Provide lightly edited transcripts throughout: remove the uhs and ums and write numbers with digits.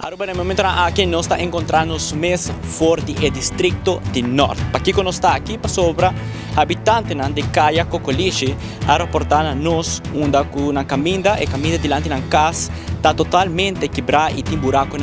Agora, no momento aqui nós está encontrando mês forte e distrito de norte. Para que nós está aqui para sobre habitantes de Caia Cocoliche, a reportar nos onde na caminha e caminha diante na casa está totalmente quebrada e tem buraco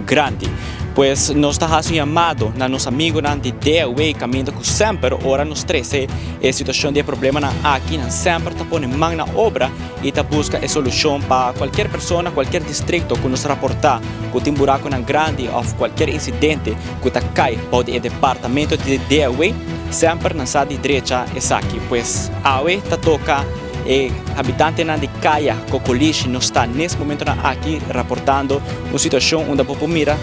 grande. Pues nós está fazendo chamado na nosso amigo de DEWE caminho que sempre ora nos trece a situação de problema aqui sempre está pondo mão na obra e está busca a solução para qualquer pessoa, qualquer distrito que nos reportar que tem buraco grande ou qualquer incidente que está cai para o departamento de DEWE sempre na sua direita é aqui. Pues awe está toca e habitante de Caia Cocoliche não está nesse momento aqui reportando uma situação onde a população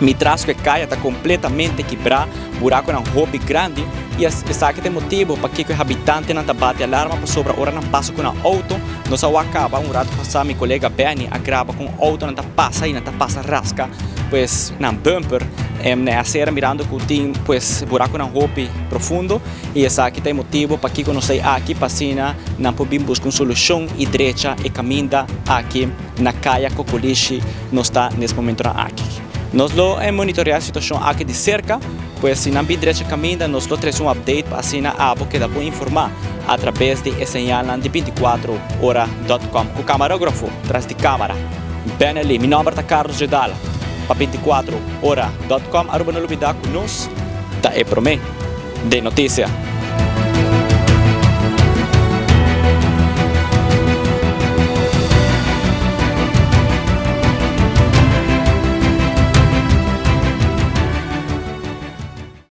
me traz que Caia está completamente quebrado, buraco na roupa grande e esse aqui tem motivo para que o habitante não bate alarma para sobre a hora não passa com o auto, não só acaba rato passar meu colega Benny agrava com o auto não passa e não passa rasca, pois na bumper na acera mirando que tem pues buraco na roupa profundo e esse aqui tem motivo para que nós aqui passina não podemos buscar uma solução e direita e caminha aqui na Caia Cocoliche não está nesse momento aqui. Nós lo monitorear a situação aqui de cerca, pois se não bem direito caminho, nós lo traz update para assinar a que dá para informar através de señal de 24hora.com. Com o camarógrafo, atrás de câmera, bem ali, meu nome é Carlos Gedala, para 24hora.com, agora não olvidar que nós, tá é para mim, de notícia.